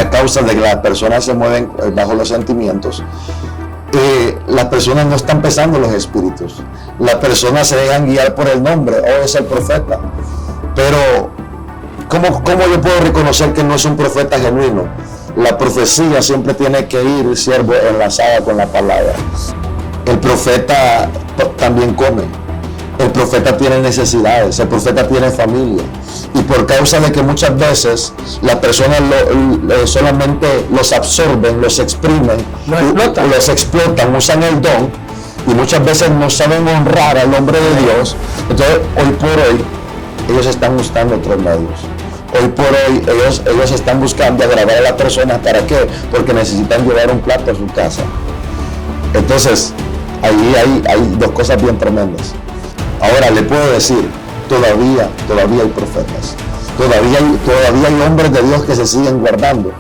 a causa de que las personas se mueven bajo los sentimientos, las personas no están pesando los espíritus. Las personas se dejan guiar por el nombre, es el profeta. Pero, ¿cómo yo puedo reconocer que no es un profeta genuino? La profecía siempre tiene que ir, siervo, enlazada con la palabra. El profeta también come. El profeta tiene necesidades, el profeta tiene familia. Y por causa de que muchas veces las personas solamente los absorben, los exprimen, los explotan, usan el don, y muchas veces no saben honrar al hombre de Dios, entonces hoy por hoy ellos están buscando otros medios. Hoy por hoy ellos están buscando agradar a la persona. ¿Para qué? Porque necesitan llevar un plato a su casa. Entonces, ahí hay dos cosas bien tremendas. Ahora le puedo decir, todavía hay profetas. Todavía hay hombres de Dios que se siguen guardando.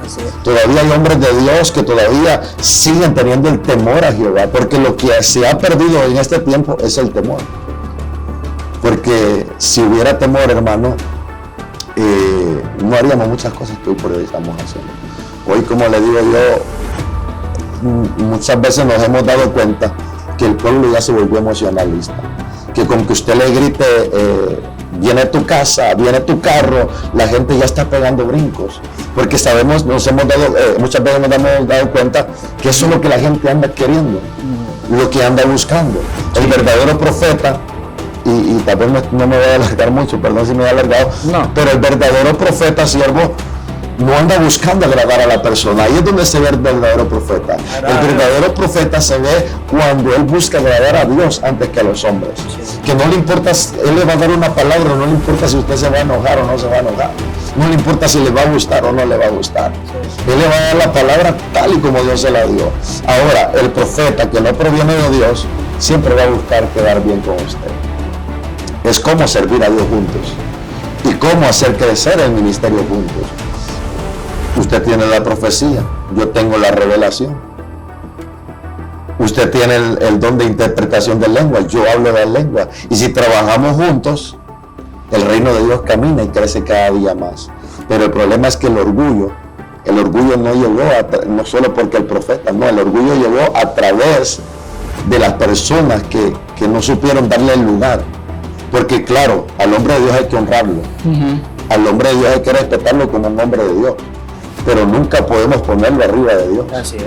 Todavía hay hombres de Dios que todavía siguen teniendo el temor a Jehová. Porque lo que se ha perdido en este tiempo es el temor. Porque si hubiera temor, hermano, no haríamos muchas cosas que hoy por hoy estamos haciendo. Hoy, como le digo yo, muchas veces nos hemos dado cuenta que el pueblo ya se volvió emocionalista. Que con que usted le grite, viene tu casa, viene tu carro, la gente ya está pegando brincos. Porque sabemos, muchas veces nos hemos dado cuenta que eso es lo que la gente anda queriendo, lo que anda buscando. El verdadero profeta, y tal vez no me voy a alargar mucho, perdón si me he alargado, pero el verdadero profeta, siervo, no anda buscando agradar a la persona. Ahí es donde se ve el verdadero profeta. El verdadero profeta se ve cuando él busca agradar a Dios antes que a los hombres. Que no le importa, él le va a dar una palabra, no le importa si usted se va a enojar o no se va a enojar. No le importa si le va a gustar o no le va a gustar. Él le va a dar la palabra tal y como Dios se la dio. Ahora, el profeta que no proviene de Dios siempre va a buscar quedar bien con usted. Es cómo servir a Dios juntos y cómo hacer crecer el ministerio juntos. Usted tiene la profecía, yo tengo la revelación. Usted tiene el don de interpretación de lengua, yo hablo de lengua. Y si trabajamos juntos, el reino de Dios camina y crece cada día más. Pero el problema es que el orgullo no llegó no solo porque el profeta, no, el orgullo llegó a través de las personas que no supieron darle el lugar. Porque claro, al hombre de Dios hay que honrarlo. Al hombre de Dios hay que respetarlo como un hombre de Dios. Pero nunca podemos ponerlo arriba de Dios. Así es.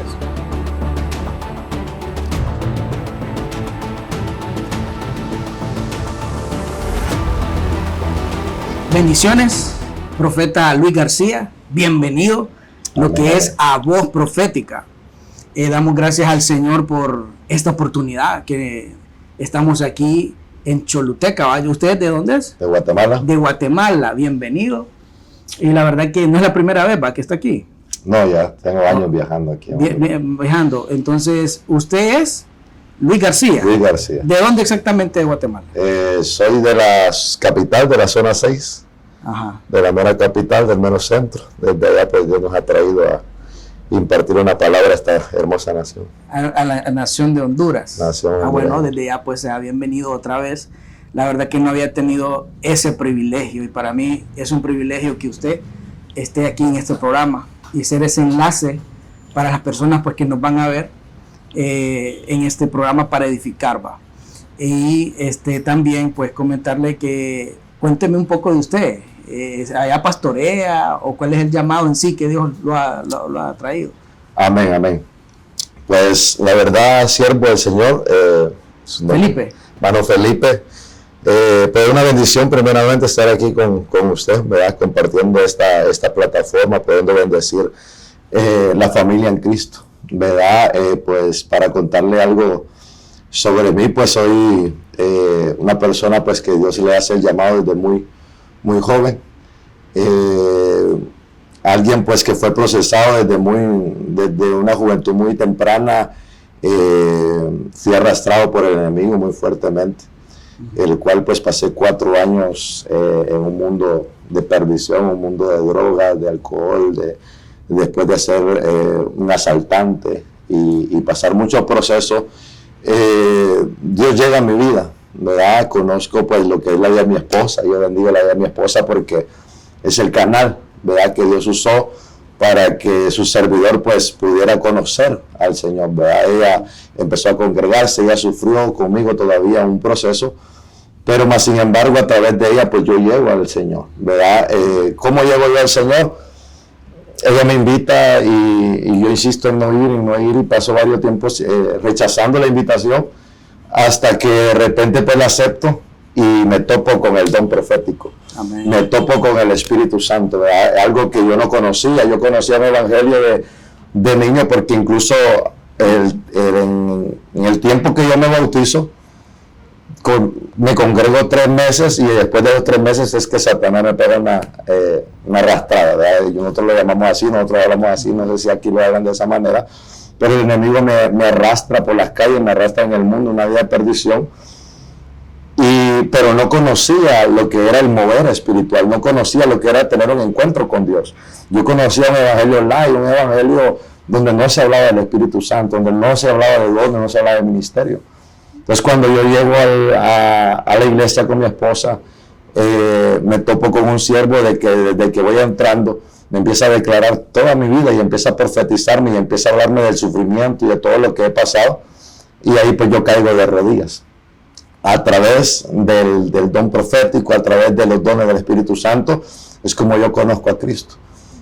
Bendiciones, profeta Luis García, bienvenido. Lo que es A Voz Profética. Damos gracias al Señor por esta oportunidad que estamos aquí en Choluteca. ¿Vaya? ¿Usted de dónde es? De Guatemala. De Guatemala, bienvenido. Y la verdad que no es la primera vez que está aquí. No, ya tengo años viajando aquí. Viajando. Entonces, ¿usted es Luis García? Luis García. ¿De dónde exactamente de Guatemala? Soy de la capital, de la zona 6. Ajá. De la mera capital, del mero centro. Desde allá pues Dios nos ha traído a impartir una palabra a esta hermosa nación. A la nación de Honduras. Bueno, desde allá pues sea bienvenido otra vez. La verdad que no había tenido ese privilegio y para mí es un privilegio que usted esté aquí en este programa y ser ese enlace para las personas pues que nos van a ver en este programa para edificar, ¿va? Y también pues comentarle que cuénteme un poco de usted. ¿Allá pastorea o cuál es el llamado en sí que Dios lo ha traído? Amén, amén. Pues la verdad, siervo del Señor, Felipe. Hermano Felipe, pero una bendición primeramente estar aquí con usted, ¿verdad? Compartiendo esta plataforma, pudiendo bendecir la familia en Cristo, ¿verdad? Pues para contarle algo sobre mí, pues soy una persona pues que Dios le hace el llamado desde muy joven, alguien pues que fue procesado desde una juventud muy temprana, fui arrastrado por el enemigo muy fuertemente, el cual pues pasé 4 años en un mundo de perdición, un mundo de drogas, de alcohol, después de ser un asaltante y pasar muchos procesos, Dios llega a mi vida, ¿verdad? Conozco pues lo que es la vida de mi esposa. Yo bendigo la vida de mi esposa porque es el canal, ¿verdad?, que Dios usó para que su servidor pues pudiera conocer al Señor, ¿verdad? Ella empezó a congregarse, ella sufrió conmigo todavía un proceso, pero más sin embargo a través de ella pues yo llego al Señor, ¿verdad? ¿Cómo llego yo al Señor? Ella me invita y yo insisto en no ir y paso varios tiempos rechazando la invitación hasta que de repente pues la acepto y me topo con el don profético. Amén. Me topo con el Espíritu Santo, ¿verdad? Algo que yo no conocía. Yo conocía el Evangelio de niño porque incluso en el tiempo que yo me bautizo, me congrego 3 meses y después de los 3 meses es que Satanás me pega una arrastrada, ¿verdad? Nosotros lo llamamos así, nosotros hablamos así, no sé si aquí lo hablan de esa manera, pero el enemigo me arrastra por las calles, me arrastra en el mundo, una vida de perdición. Pero no conocía lo que era el mover espiritual, no conocía lo que era tener un encuentro con Dios. Yo conocía un evangelio live, un evangelio donde no se hablaba del Espíritu Santo, donde no se hablaba de Dios, donde no se hablaba del ministerio. Entonces cuando yo llego a la iglesia con mi esposa, me topo con un siervo desde que voy entrando, me empieza a declarar toda mi vida y empieza a profetizarme y empieza a hablarme del sufrimiento y de todo lo que he pasado, y ahí pues yo caigo de rodillas. A través del don profético, a través de los dones del Espíritu Santo, es como yo conozco a Cristo.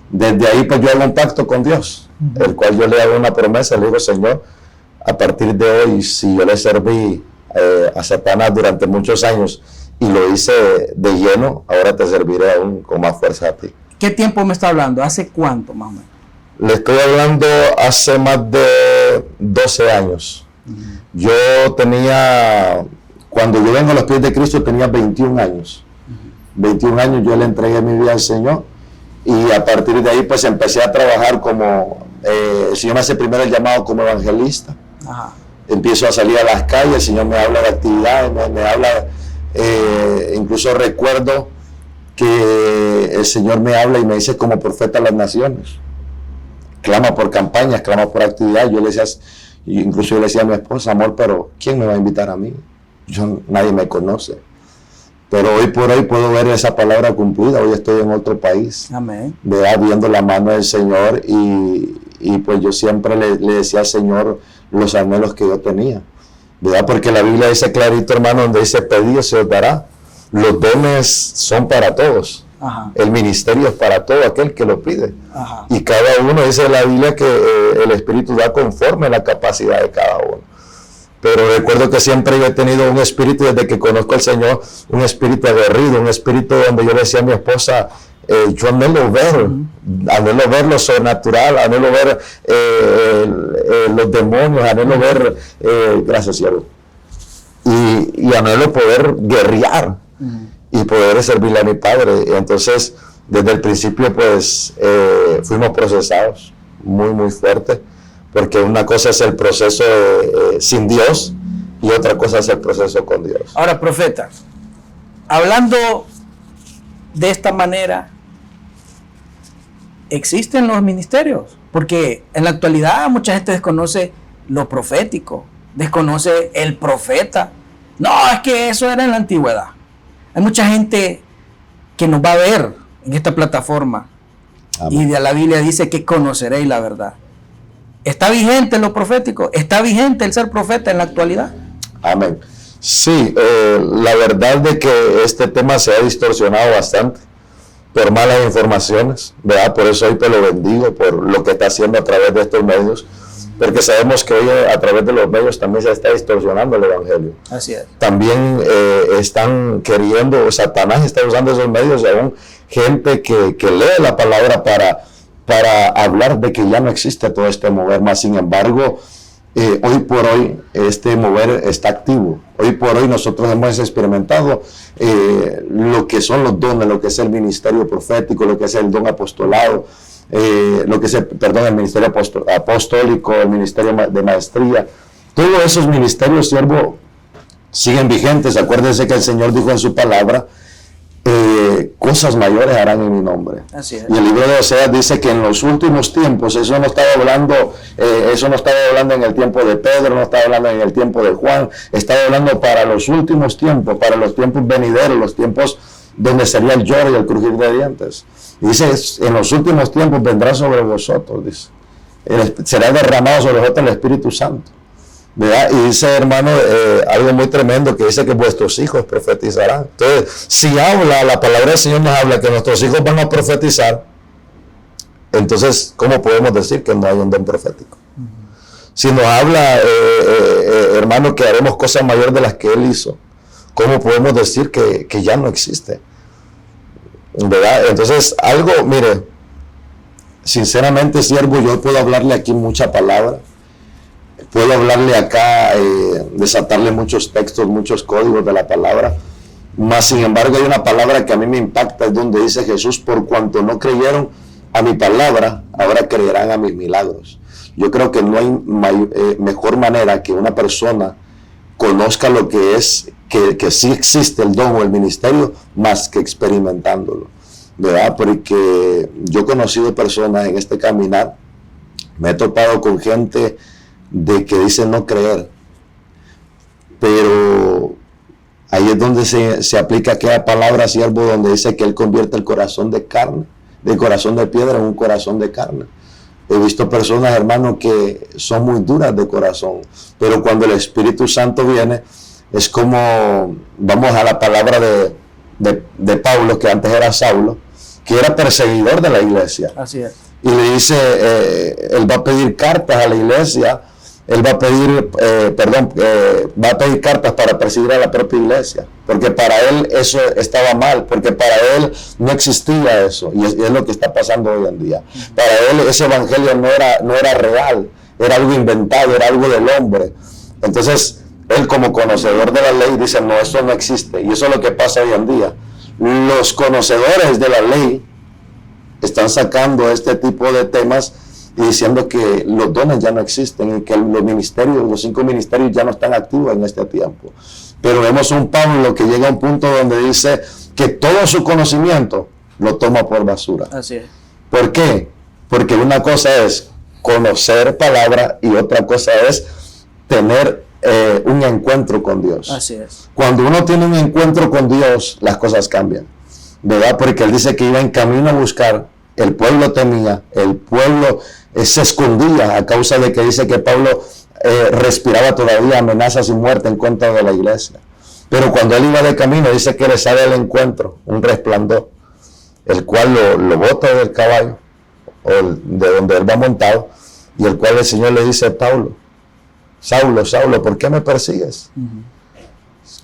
Desde ahí pues yo hago un pacto con Dios, el cual yo le hago una promesa, le digo, Señor, a partir de hoy, si yo le serví a Satanás durante muchos años y lo hice de lleno, ahora te serviré aún con más fuerza a ti. ¿Qué tiempo me está hablando? ¿Hace cuánto más o menos? Le estoy hablando hace más de 12 años. Yo tenía... Cuando yo vengo a los pies de Cristo tenía 21 años. 21 años yo le entregué mi vida al Señor y a partir de ahí pues empecé a trabajar como, el Señor me hace primero el llamado como evangelista. Ajá. Empiezo a salir a las calles, el Señor me habla de actividades, me habla, incluso recuerdo que el Señor me habla y me dice como profeta a las naciones. Clama por campañas, clama por actividades. Incluso yo le decía a mi esposa, amor, pero ¿quién me va a invitar a mí? Nadie me conoce, pero hoy por hoy puedo ver esa palabra cumplida. Hoy estoy en otro país. Amén. ¿Verdad? Viendo la mano del Señor y pues yo siempre le decía al Señor los anhelos que yo tenía, ¿verdad? Porque la Biblia dice clarito, hermano, donde dice pedid se os dará. Los dones son para todos. Ajá. El ministerio es para todo aquel que lo pide. Ajá. Y cada uno, dice la Biblia, que el Espíritu da conforme a la capacidad de cada uno. Pero recuerdo que siempre yo he tenido un espíritu, desde que conozco al Señor, un espíritu aguerrido, un espíritu donde yo le decía a mi esposa, yo anhelo ver lo sobrenatural, anhelo ver los demonios, anhelo ver, gracias siervo, y anhelo poder guerrear y poder servirle a mi Padre. Y entonces, desde el principio, pues, fuimos procesados muy, muy fuerte. Porque una cosa es el proceso sin Dios y otra cosa es el proceso con Dios. Ahora, profeta, hablando de esta manera, ¿existen los ministerios? Porque en la actualidad mucha gente desconoce lo profético, desconoce el profeta. No, es que eso era en la antigüedad. Hay mucha gente que nos va a ver en esta plataforma. Amén. Y de la Biblia dice que conoceréis la verdad. ¿Está vigente lo profético? ¿Está vigente el ser profeta en la actualidad? Amén. Sí, la verdad de que este tema se ha distorsionado bastante por malas informaciones, ¿verdad? Por eso hoy te lo bendigo, por lo que está haciendo a través de estos medios, porque sabemos que hoy a través de los medios también se está distorsionando el Evangelio. Así es. También están queriendo, Satanás está usando esos medios, aún gente que lee la palabra para hablar de que ya no existe todo este mover más. Sin embargo, hoy por hoy este mover está activo. Hoy por hoy nosotros hemos experimentado lo que son los dones, lo que es el ministerio profético, lo que es el don apostolado, lo que es el ministerio apostólico, el ministerio de maestría. Todos esos ministerios, siervo, siguen vigentes. Acuérdense que el Señor dijo en su palabra, cosas mayores harán en mi nombre. Así es. Y el libro de Oseas dice que en los últimos tiempos, eso no estaba hablando en el tiempo de Pedro, no estaba hablando en el tiempo de Juan, estaba hablando para los últimos tiempos, para los tiempos venideros, los tiempos donde sería el lloro y el crujir de dientes. Dice, en los últimos tiempos vendrá sobre vosotros, dice. Será derramado sobre vosotros el Espíritu Santo. ¿Verdad? Y dice, hermano, algo muy tremendo, que dice que vuestros hijos profetizarán. Entonces, si habla, la palabra del Señor nos habla que nuestros hijos van a profetizar, entonces, ¿cómo podemos decir que no hay un don profético? Si nos habla, hermano, que haremos cosas mayores de las que Él hizo, ¿cómo podemos decir que ya no existe? ¿Verdad? Entonces, algo, mire, sinceramente, siervo, yo puedo hablarle aquí mucha palabra. Puedo hablarle acá, desatarle muchos textos, muchos códigos de la palabra, mas sin embargo hay una palabra que a mí me impacta, es donde dice Jesús, por cuanto no creyeron a mi palabra, ahora creerán a mis milagros. Yo creo que no hay mejor manera que una persona conozca lo que es, que sí existe el don o el ministerio, más que experimentándolo, ¿verdad? Porque yo he conocido personas en este caminar, me he topado con gente de que dice no creer, pero ahí es donde se aplica aquella palabra, siervo, donde dice que Él convierte el corazón de carne, del corazón de piedra en un corazón de carne. He visto personas, hermanos, que son muy duras de corazón, pero cuando el Espíritu Santo viene, es como, vamos a la palabra de Pablo, que antes era Saulo, que era perseguidor de la iglesia. Así es. Y le dice, él va a pedir cartas a la iglesia, él va a pedir, va a pedir cartas para perseguir a la propia iglesia, porque para él eso estaba mal, porque para él no existía eso, y es lo que está pasando hoy en día. Para él ese evangelio no era real, era algo inventado, era algo del hombre. Entonces, él como conocedor de la ley dice, no, eso no existe, y eso es lo que pasa hoy en día. Los conocedores de la ley están sacando este tipo de temas y diciendo que los dones ya no existen y que los ministerios, los 5 ministerios ya no están activos en este tiempo. Pero vemos un Pablo que llega a un punto donde dice que todo su conocimiento lo toma por basura. Así es. ¿Por qué? Porque una cosa es conocer palabra y otra cosa es tener un encuentro con Dios. Así es. Cuando uno tiene un encuentro con Dios, las cosas cambian, ¿verdad? Porque Él dice que iba en camino a buscar, el pueblo temía, el pueblo se escondía a causa de que dice que Pablo respiraba todavía amenazas y muerte en contra de la iglesia. Pero cuando él iba de camino, dice que le sale al encuentro un resplandor, el cual lo bota del caballo, o de donde él va montado, y el cual el Señor le dice a Pablo, Saulo, Saulo, ¿por qué me persigues?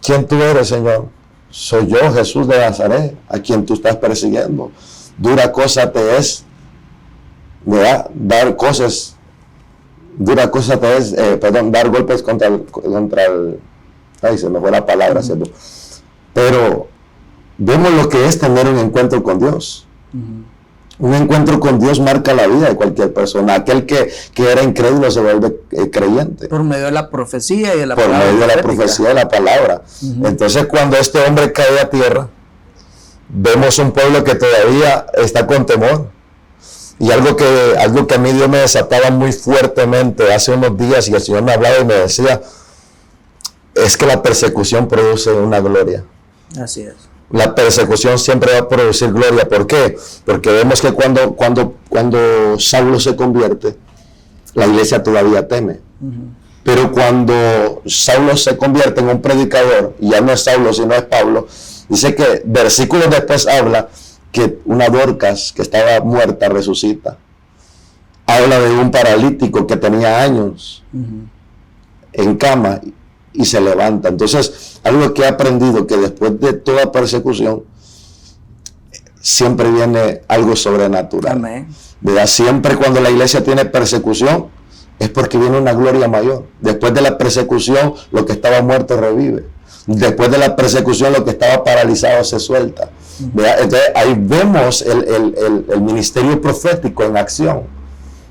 ¿Quién tú eres, Señor? Soy yo, Jesús de Nazaret, a quien tú estás persiguiendo. Dura cosa te es, ¿verdad? Dar cosas, dura cosa te es, dar golpes contra el, ay, se me fue la palabra, ¿cierto? Pero vemos lo que es tener un encuentro con Dios. Un encuentro con Dios marca la vida de cualquier persona. Aquel que era incrédulo se vuelve creyente. Por medio de la profecía y de la palabra. Por medio de la profecía y de la palabra. Entonces, cuando este hombre cae a tierra, vemos un pueblo que todavía está con temor. Y algo que a mí Dios me desataba muy fuertemente hace unos días, y el Señor me hablaba y me decía, es que la persecución produce una gloria. Así es. La persecución siempre va a producir gloria. ¿Por qué? Porque vemos que cuando Saulo se convierte, la iglesia todavía teme. Pero cuando Saulo se convierte en un predicador, y ya no es Saulo, sino es Pablo, dice que versículos después habla que una Dorcas que estaba muerta resucita. Habla de un paralítico que tenía años en cama y se levanta. Entonces, algo que he aprendido, que después de toda persecución siempre viene algo sobrenatural. Amén. ¿Verdad? Siempre cuando la iglesia tiene persecución es porque viene una gloria mayor. Después de la persecución, lo que estaba muerto revive. Después de la persecución, lo que estaba paralizado se suelta. ¿Verdad? Entonces ahí vemos el ministerio profético en acción,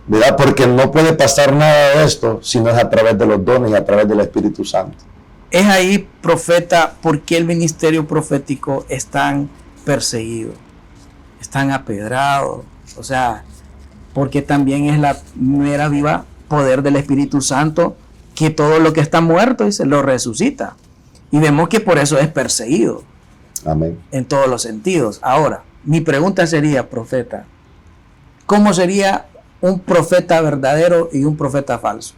¿verdad? Porque no puede pasar nada de esto si no es a través de los dones y a través del Espíritu Santo. Es ahí, profeta, ¿por qué el ministerio profético es tan perseguido? Es tan apedrado. O sea, porque también es la mera viva poder del Espíritu Santo, que todo lo que está muerto, dice, lo resucita. Y vemos que por eso es perseguido. Amén. En todos los sentidos. Ahora, Mi pregunta sería, profeta, ¿cómo sería un profeta verdadero y un profeta falso?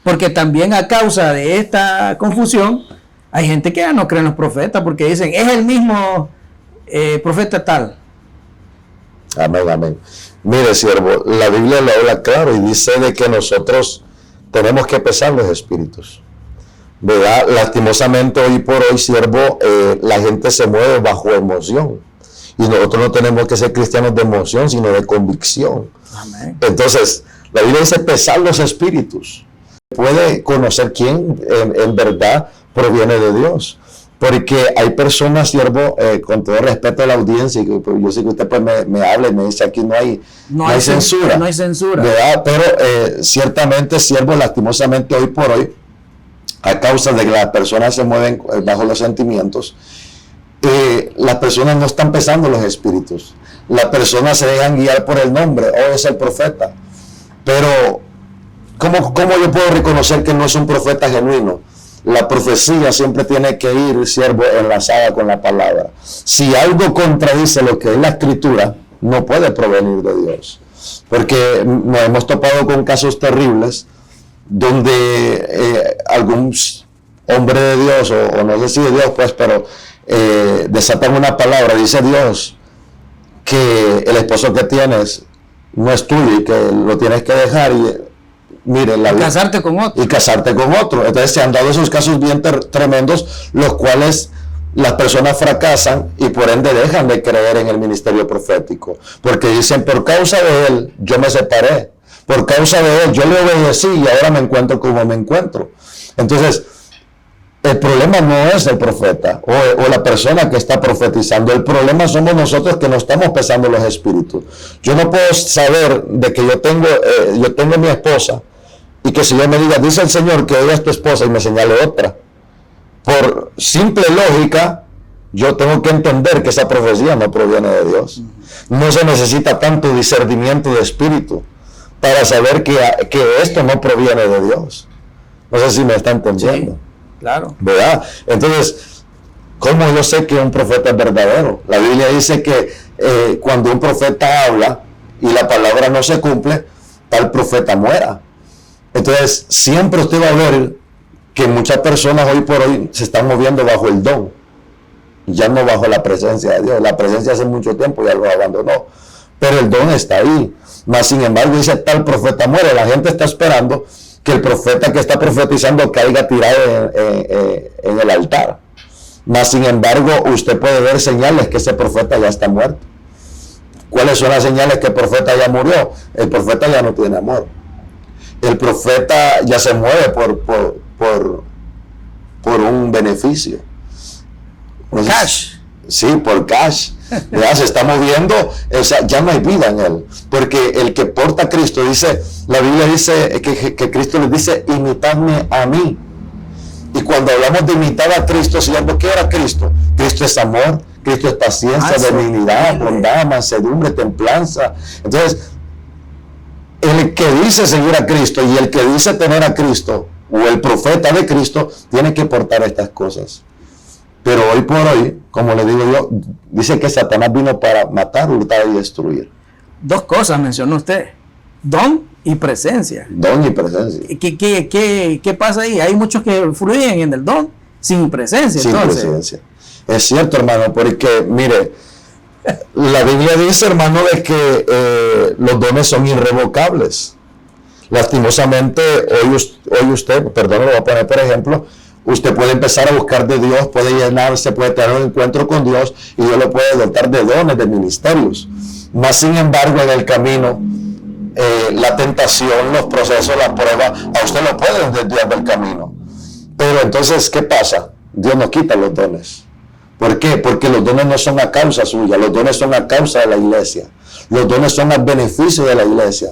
Porque también a causa de esta confusión, hay gente que ya no cree en los profetas porque dicen, es el mismo profeta tal. Amén, amén. Mire, siervo, la Biblia lo habla claro y dice de que nosotros tenemos que pesar los espíritus. ¿Verdad? Lastimosamente hoy por hoy, siervo, la gente se mueve bajo emoción. Y nosotros no tenemos que ser cristianos de emoción, sino de convicción. Amén. Entonces, la Biblia dice pesar los espíritus. Puede conocer quién en verdad proviene de Dios. Porque hay personas, siervo, con todo respeto a la audiencia, y pues, yo sé que usted pues, me habla y me dice aquí no hay censura. No hay censura. ¿Verdad? Pero ciertamente, siervo, lastimosamente hoy por hoy, a causa de que las personas se mueven bajo los sentimientos, las personas no están pesando los espíritus. Las personas se dejan guiar por el nombre, es el profeta. Pero, ¿cómo yo puedo reconocer que no es un profeta genuino? La profecía siempre tiene que ir, siervo, enlazada con la palabra. Si algo contradice lo que es la escritura, no puede provenir de Dios. Porque nos hemos topado con casos terribles donde algún hombre de Dios, o no sé si de Dios, pues, pero desatan una palabra, dice Dios que el esposo que tienes no es tuyo y que lo tienes que dejar y casarte con otro. Y casarte con otro. Entonces se han dado esos casos bien tremendos, los cuales las personas fracasan y por ende dejan de creer en el ministerio profético. Porque dicen, por causa de él, yo me separé. Por causa de él, yo le obedecí y ahora me encuentro como me encuentro. Entonces, el problema no es el profeta o la persona que está profetizando. El problema somos nosotros que no estamos pesando los espíritus. Yo no puedo saber de que yo tengo mi esposa y que si yo me diga, dice el Señor que ella es tu esposa y me señale otra. Por simple lógica, yo tengo que entender que esa profecía no proviene de Dios. No se necesita tanto discernimiento de espíritu para saber que esto no proviene de Dios. No sé si me está entendiendo. Sí, claro. ¿Verdad? Entonces, ¿cómo yo sé que un profeta es verdadero? La Biblia dice que cuando un profeta habla y la palabra no se cumple, tal profeta muera. Entonces, siempre usted va a ver que muchas personas hoy por hoy se están moviendo bajo el don, ya no bajo la presencia de Dios. La presencia hace mucho tiempo ya lo abandonó, pero el don está ahí. Mas sin embargo dice, tal profeta muere. La gente está esperando que el profeta que está profetizando caiga tirado en el altar. Mas sin embargo usted puede ver señales que ese profeta ya está muerto. ¿Cuáles son las señales que el profeta ya murió? El profeta ya no tiene amor. El profeta ya se mueve por un beneficio. Por cash. Sí, por cash. Ya se está moviendo, o sea, ya no hay vida en él. Porque el que porta a Cristo, dice, la Biblia dice que Cristo les dice, imitadme a mí. Y cuando hablamos de imitar a Cristo, siervo, ¿qué era Cristo? Cristo es amor, Cristo es paciencia, benignidad, bondad, mansedumbre, templanza. Entonces, el que dice seguir a Cristo y el que dice tener a Cristo, o el profeta de Cristo, tiene que portar estas cosas. Pero hoy por hoy, como le digo yo, dice que Satanás vino para matar, hurtar y destruir. Dos cosas mencionó usted: don y presencia. Don y presencia. ¿Qué pasa ahí? Hay muchos que fluyen en el don sin presencia. Sin presencia. Es cierto, hermano, porque mire, la Biblia dice, hermano, de que los dones son irrevocables. Lastimosamente, hoy usted, perdón, lo voy a poner por ejemplo, usted puede empezar a buscar de Dios, puede llenarse, puede tener un encuentro con Dios y Dios lo puede dotar de dones, de ministerios. Mas sin embargo, en el camino, la tentación, los procesos, las pruebas, a usted lo pueden desviar del camino. Pero entonces, ¿qué pasa? Dios nos quita los dones. ¿Por qué? Porque los dones no son a causa suya, los dones son a causa de la iglesia. Los dones son al beneficio de la iglesia.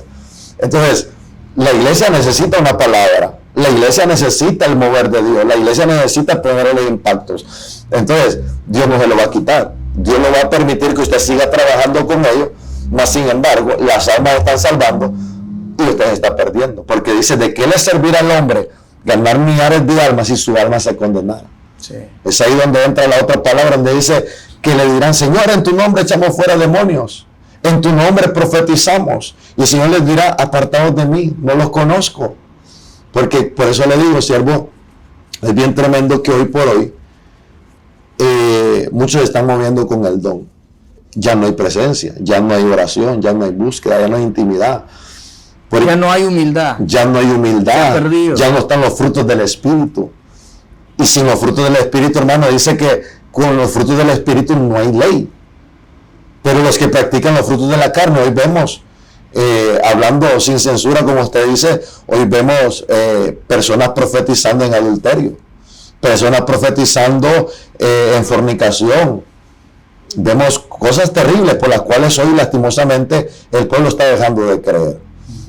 Entonces, la iglesia necesita una palabra. La iglesia necesita el mover de Dios. La iglesia necesita ponerle impactos. Entonces, Dios no se lo va a quitar. Dios no va a permitir que usted siga trabajando con ellos. Mas, sin embargo, las almas están salvando y usted está perdiendo. Porque dice, ¿de qué le servirá al hombre ganar millares de almas si su alma se condenara? Sí. Es ahí donde entra la otra palabra, donde dice que le dirán, Señor, en tu nombre echamos fuera demonios, en tu nombre profetizamos. Y el Señor les dirá, apartados de mí, no los conozco. Porque por eso le digo, siervo, es bien tremendo que hoy por hoy muchos se están moviendo con el don. Ya no hay presencia, ya no hay oración, ya no hay búsqueda, ya no hay intimidad. Ya no hay humildad. Ya no hay humildad. Ya no están los frutos del Espíritu. Y sin los frutos del Espíritu, hermano, dice que con los frutos del Espíritu no hay ley. Pero los que practican los frutos de la carne, hoy vemos, hablando sin censura, como usted dice, hoy vemos personas profetizando en adulterio, personas profetizando en fornicación. Vemos cosas terribles por las cuales hoy lastimosamente el pueblo está dejando de creer.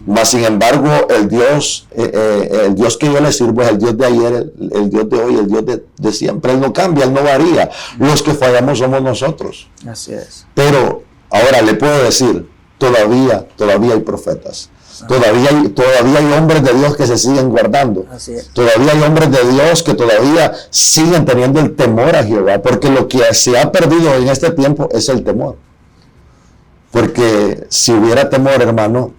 Mas sin embargo, el Dios que yo le sirvo es el Dios de ayer, el Dios de hoy, el Dios de siempre. Él no cambia, Él no varía. Los que fallamos somos nosotros. Así es. Pero ahora le puedo decir, todavía hay profetas. Todavía hay hombres de Dios que se siguen guardando. Así es. Todavía hay hombres de Dios que todavía siguen teniendo el temor a Jehová. Porque lo que se ha perdido en este tiempo es el temor. Porque si hubiera temor, hermano,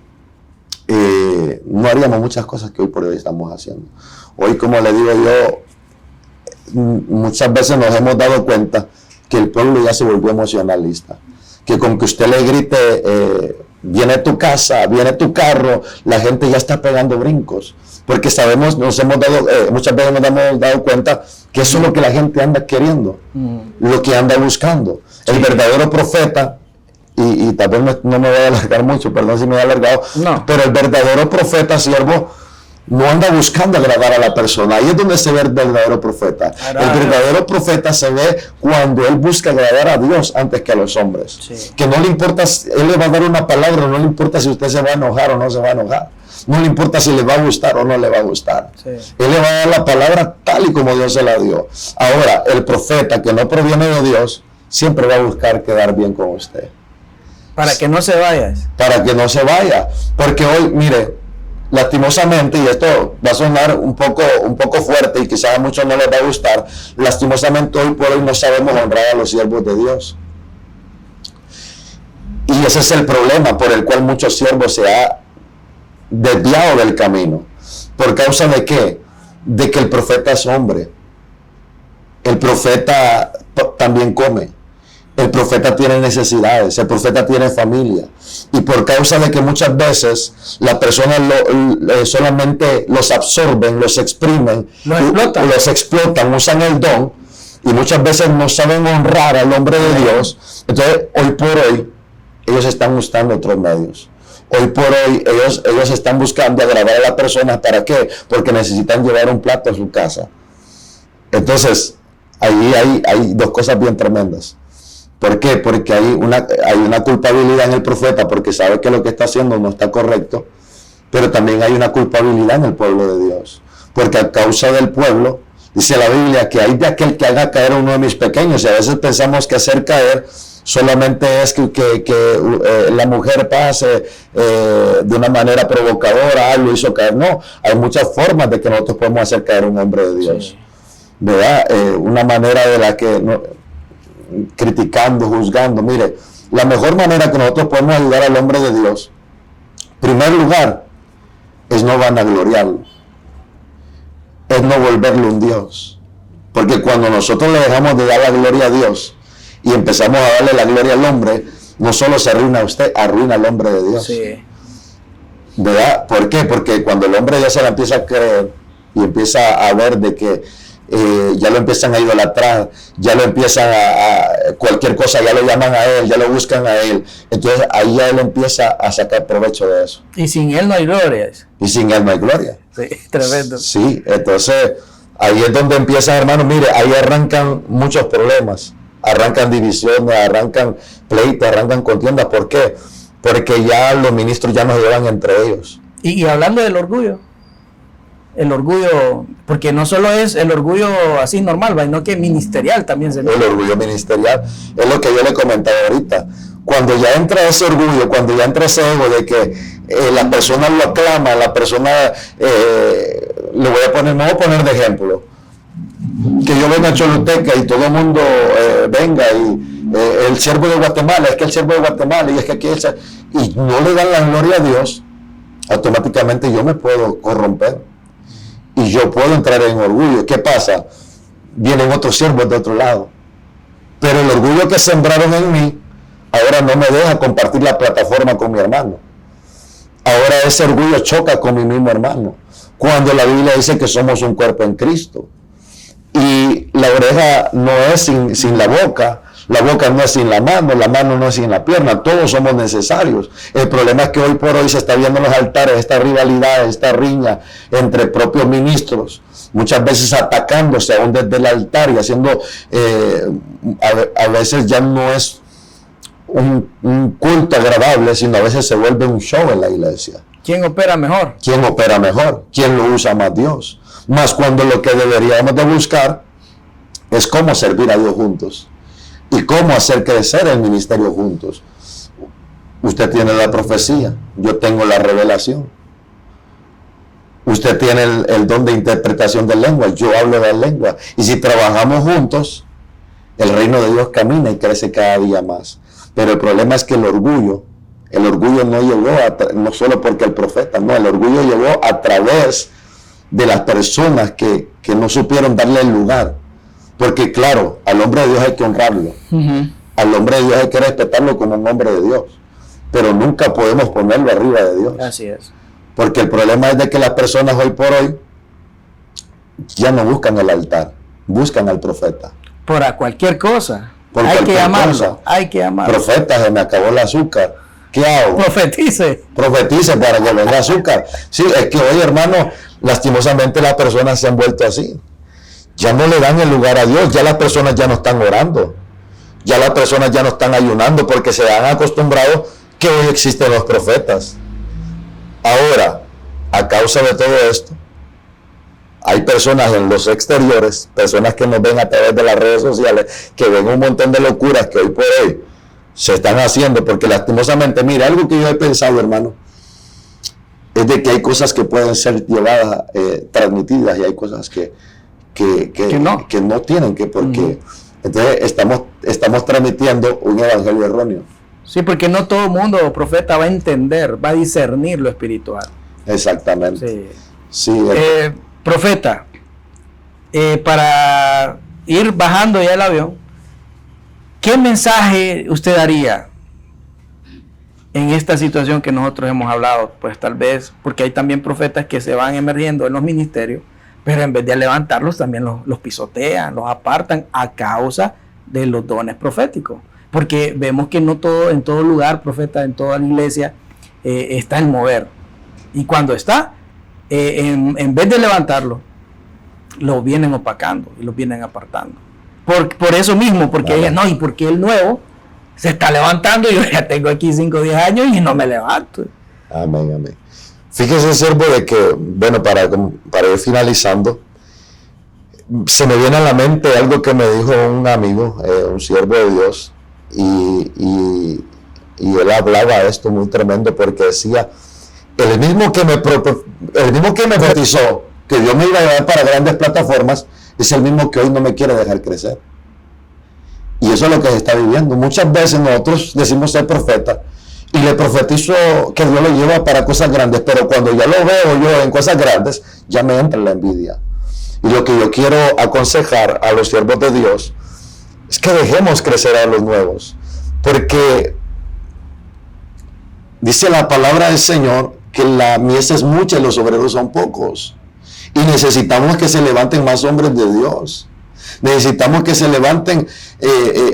no haríamos muchas cosas que hoy por hoy estamos haciendo. Hoy, como le digo yo, muchas veces nos hemos dado cuenta que el pueblo ya se volvió emocionalista, que con que usted le grite viene tu casa, viene tu carro, la gente ya está pegando brincos, porque sabemos, muchas veces nos hemos dado cuenta que eso es lo que la gente anda queriendo, lo que anda buscando. El verdadero profeta, y tal vez no me voy a alargar mucho, perdón si me he alargado, pero el verdadero profeta, siervo, no anda buscando agradar a la persona. Ahí es donde se ve el verdadero profeta. El verdadero profeta se ve cuando él busca agradar a Dios antes que a los hombres. Sí. Que no le importa, él le va a dar una palabra, no le importa si usted se va a enojar o no se va a enojar. No le importa si le va a gustar o no le va a gustar. Sí. Él le va a dar la palabra tal y como Dios se la dio. Ahora, el profeta que no proviene de Dios siempre va a buscar quedar bien con usted. Para que no se vaya. Para que no se vaya. Porque hoy, mire, lastimosamente, y esto va a sonar un poco fuerte y quizás a muchos no les va a gustar, lastimosamente hoy por hoy no sabemos honrar a los siervos de Dios. Y ese es el problema por el cual muchos siervos se han desviado del camino. ¿Por causa de qué? De que el profeta es hombre. El profeta también come. El profeta tiene necesidades, el profeta tiene familia. Y por causa de que muchas veces las personas solamente los absorben, los exprimen, los explotan, usan el don, y muchas veces no saben honrar al hombre de Dios. Entonces, hoy por hoy, ellos están buscando otros medios. Hoy por hoy, ellos están buscando agradar a la persona. ¿Para qué? Porque necesitan llevar un plato a su casa. Entonces, ahí hay dos cosas bien tremendas. ¿Por qué? Porque hay una culpabilidad en el profeta porque sabe que lo que está haciendo no está correcto, pero también hay una culpabilidad en el pueblo de Dios. Porque a causa del pueblo, dice la Biblia, que hay de aquel que haga caer a uno de mis pequeños, y a veces pensamos que hacer caer solamente es que la mujer pase de una manera provocadora, lo hizo caer. No, hay muchas formas de que nosotros podemos hacer caer a un hombre de Dios. Sí. ¿Verdad? Una manera de la que... criticando, juzgando. Mire, la mejor manera que nosotros podemos ayudar al hombre de Dios, en primer lugar, es no vanagloriarlo, es no volverlo un Dios, porque cuando nosotros le dejamos de dar la gloria a Dios y empezamos a darle la gloria al hombre, no solo se arruina a usted, arruina al hombre de Dios. Sí. ¿Verdad? ¿Por qué? Porque cuando el hombre ya se la empieza a creer y empieza a ver de que ya lo empiezan a idolatrar, ya lo empiezan cualquier cosa, ya lo llaman a él, ya lo buscan a él, entonces ahí ya él empieza a sacar provecho de eso. Y sin él no hay gloria. Y sin él no hay gloria. Sí, tremendo. Sí, entonces ahí es donde empieza, hermano, mire, ahí arrancan muchos problemas, arrancan divisiones, arrancan pleitos, arrancan contiendas. ¿Por qué? Porque ya los ministros ya no se llevan entre ellos. Y hablando del orgullo, el orgullo, porque no solo es el orgullo así normal, sino que ministerial también se El orgullo ministerial, es lo que yo le comentaba ahorita. Cuando ya entra ese orgullo, cuando ya entra ese ego de que la persona lo aclama, la persona, me voy a poner de ejemplo, que yo venga a Choluteca y todo el mundo venga el siervo de Guatemala, es que el siervo de Guatemala, y es que aquí y no le dan la gloria a Dios, automáticamente yo me puedo corromper y yo puedo entrar en orgullo. ¿Qué pasa? Vienen otros siervos de otro lado, pero el orgullo que sembraron en mí ahora no me deja compartir la plataforma con mi hermano. Ahora ese orgullo choca con mi mismo hermano, cuando la Biblia dice que somos un cuerpo en Cristo. Y la oreja no es sin la boca no es sin la mano no es sin la pierna, todos somos necesarios. El problema es que hoy por hoy se está viendo en los altares esta rivalidad, esta riña entre propios ministros, muchas veces atacándose aún desde el altar y haciendo, a veces ya no es un culto agradable, sino a veces se vuelve un show en la iglesia. ¿Quién opera mejor? ¿Quién opera mejor? ¿Quién lo usa más Dios? Más cuando lo que deberíamos de buscar es cómo servir a Dios juntos y cómo hacer crecer el ministerio juntos. Usted tiene la profecía, yo tengo la revelación. Usted tiene el don de interpretación de lengua, yo hablo de lengua. Y si trabajamos juntos, el reino de Dios camina y crece cada día más. Pero el problema es que el orgullo no llegó no solo porque el profeta, no, el orgullo llegó a través de las personas que no supieron darle el lugar. Porque claro, al hombre de Dios hay que honrarlo. Al hombre de Dios hay que respetarlo como un hombre de Dios. Pero nunca podemos ponerlo arriba de Dios. Así es. Porque el problema es de que las personas hoy por hoy ya no buscan el altar, buscan al profeta. Por cualquier cosa. Hay que amarlo. Hay que amarlo. Profeta, se me acabó el azúcar. ¿Qué hago? Profetice para que venga azúcar. Sí, es que hoy, hermano, lastimosamente las personas se han vuelto así. Ya no le dan el lugar a Dios, ya las personas ya no están orando, ya las personas ya no están ayunando porque se han acostumbrado que hoy existen los profetas. Ahora, a causa de todo esto, hay personas en los exteriores, personas que nos ven a través de las redes sociales, que ven un montón de locuras que hoy por hoy se están haciendo, porque lastimosamente, mira, algo que yo he pensado, hermano, es de que hay cosas que pueden ser llevadas, transmitidas, y hay cosas que no tienen que, porque entonces estamos transmitiendo un evangelio erróneo. Sí, porque no todo el mundo, profeta, va a entender, va a discernir lo espiritual. Exactamente. Sí. Profeta, para ir bajando ya el avión, ¿qué mensaje usted daría en esta situación que nosotros hemos hablado? Pues tal vez, porque hay también profetas que se van emergiendo en los ministerios, pero en vez de levantarlos también los pisotean, los apartan a causa de los dones proféticos. Porque vemos que no todo, en todo lugar, profeta, en toda la iglesia, está en mover. Y cuando está, en vez de levantarlo, lo vienen opacando y lo vienen apartando. Por eso mismo, porque ella no, y porque el nuevo se está levantando, y yo ya tengo aquí 5 o 10 años y no me levanto. Amén. Fíjese, siervo, de que, bueno, para ir finalizando, se me viene a la mente algo que me dijo un amigo, un siervo de Dios, y él hablaba esto muy tremendo, porque decía, el mismo que me bautizó, que Dios me iba a llevar para grandes plataformas, es el mismo que hoy no me quiere dejar crecer. Y eso es lo que se está viviendo. Muchas veces nosotros decimos ser profeta, y le profetizo que Dios lo lleva para cosas grandes, pero cuando ya lo veo yo en cosas grandes, ya me entra la envidia. Y lo que yo quiero aconsejar a los siervos de Dios es que dejemos crecer a los nuevos, porque dice la palabra del Señor que la mies es mucha y los obreros son pocos, y necesitamos que se levanten más hombres de Dios. Necesitamos que se levanten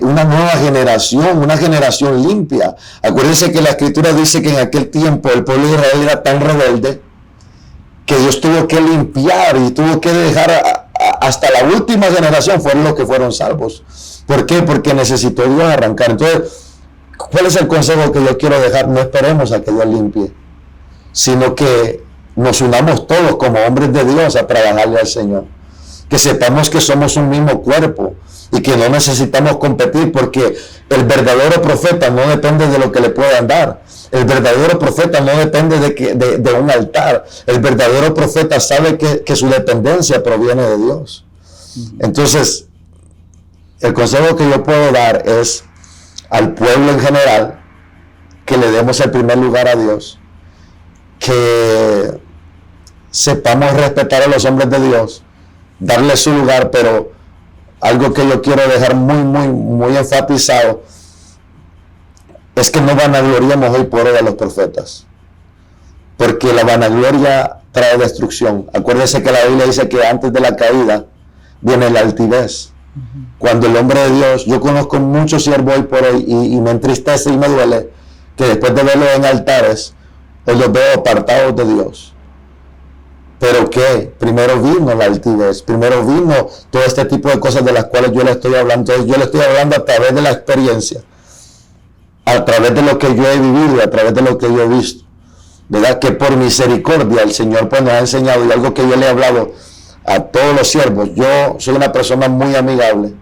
una nueva generación, una generación limpia. Acuérdense que la Escritura dice que en aquel tiempo el pueblo de Israel era tan rebelde que Dios tuvo que limpiar y tuvo que dejar hasta la última generación fueron los que fueron salvos. ¿Por qué? Porque necesitó Dios arrancar. Entonces, ¿cuál es el consejo que yo quiero dejar? No esperemos a que Dios limpie, sino que nos unamos todos como hombres de Dios a trabajarle al Señor. Que sepamos que somos un mismo cuerpo y que no necesitamos competir, porque el verdadero profeta no depende de lo que le puedan dar. El verdadero profeta no depende de un altar. El verdadero profeta sabe que su dependencia proviene de Dios. Entonces, el consejo que yo puedo dar es al pueblo en general, que le demos el primer lugar a Dios, que sepamos respetar a los hombres de Dios, darle su lugar, pero algo que yo quiero dejar muy enfatizado es que no vanagloriemos hoy por hoy a los profetas, porque la vanagloria trae destrucción. Acuérdense que la Biblia dice que antes de la caída viene la altivez. Cuando el hombre de Dios, yo conozco muchos siervos hoy por hoy y me entristece y me duele que después de verlos en altares, hoy los veo apartados de Dios. Pero que primero vino la altivez, primero vino todo este tipo de cosas de las cuales yo le estoy hablando. Entonces yo le estoy hablando a través de la experiencia, a través de lo que yo he vivido, a través de lo que yo he visto, ¿verdad? Que por misericordia el Señor pues nos ha enseñado, y algo que yo le he hablado a todos los siervos. Yo soy una persona muy amigable,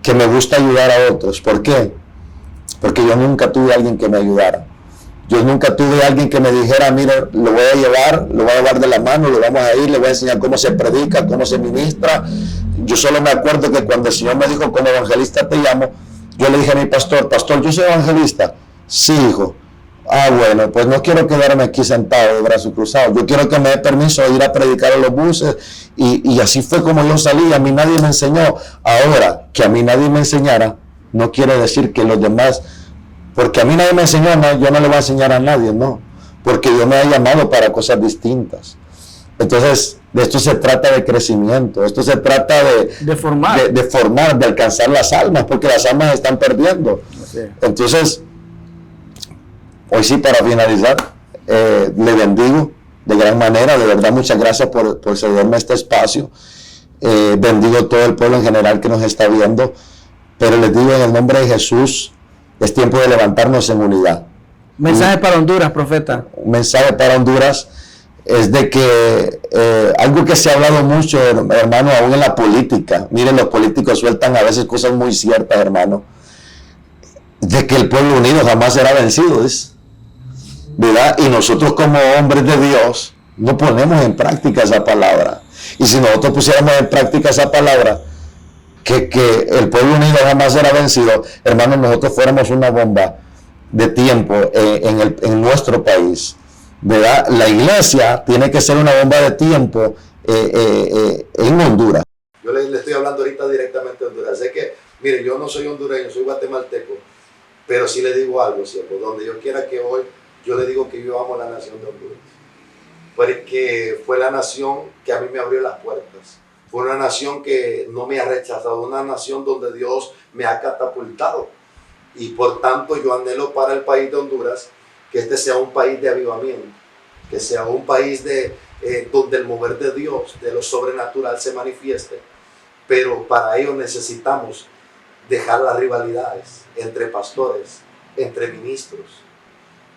que me gusta ayudar a otros. ¿Por qué? Porque yo nunca tuve a alguien que me ayudara. Yo nunca tuve a alguien que me dijera, mira, lo voy a llevar de la mano, lo vamos a ir, le voy a enseñar cómo se predica, cómo se ministra. Yo solo me acuerdo que cuando el Señor me dijo, como evangelista te llamo, yo le dije a mi pastor, yo soy evangelista. Sí, hijo. Ah, bueno, pues no quiero quedarme aquí sentado de brazos cruzados. Yo quiero que me dé permiso de ir a predicar en los buses. Y así fue como yo salí. A mí nadie me enseñó. Ahora, que a mí nadie me enseñara, no quiere decir que los demás, porque a mí nadie me enseñó, yo no le voy a enseñar a nadie, no. Porque Dios me ha llamado para cosas distintas. Entonces, de esto se trata de crecimiento. Esto se trata de formar, de alcanzar las almas, porque las almas están perdiendo. Sí. Entonces, hoy sí, para finalizar, le bendigo de gran manera. De verdad, muchas gracias por cederme este espacio. Bendigo todo el pueblo en general que nos está viendo. Pero les digo en el nombre de Jesús, es tiempo de levantarnos en unidad. Mensaje para Honduras, profeta. Un mensaje para Honduras es de que algo que se ha hablado mucho, hermano, aún en la política. Miren, los políticos sueltan a veces cosas muy ciertas, hermano. De que el pueblo unido jamás será vencido, ¿verdad? Y nosotros como hombres de Dios no ponemos en práctica esa palabra. Y si nosotros pusiéramos en práctica esa palabra, que el pueblo unido jamás será vencido, hermanos, nosotros fuéramos una bomba de tiempo en nuestro país, ¿verdad? La iglesia tiene que ser una bomba de tiempo en Honduras. Yo le estoy hablando ahorita directamente de Honduras. Sé que, mire, yo no soy hondureño, soy guatemalteco, pero sí le digo algo, ¿cierto? Donde yo quiera que voy, yo le digo que yo amo la nación de Honduras, porque fue la nación que a mí me abrió las puertas. Fue una nación que no me ha rechazado, una nación donde Dios me ha catapultado. Y por tanto yo anhelo para el país de Honduras que este sea un país de avivamiento, que sea un país donde el mover de Dios, de lo sobrenatural se manifieste. Pero para ello necesitamos dejar las rivalidades entre pastores, entre ministros,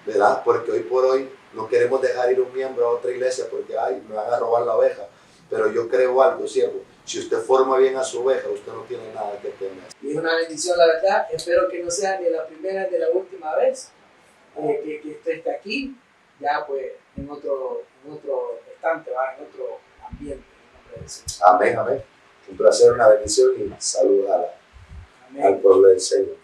¿verdad? Porque hoy por hoy no queremos dejar ir un miembro a otra iglesia porque me van a robar la oveja. Pero yo creo algo, siervo, si usted forma bien a su oveja, usted no tiene nada que temer. Y es una bendición, la verdad. Espero que no sea ni la primera ni la última vez que usted esté aquí, ya pues en otro estante, en otro ambiente. Amén, amén. Un placer, una bendición y saludar al pueblo del Señor.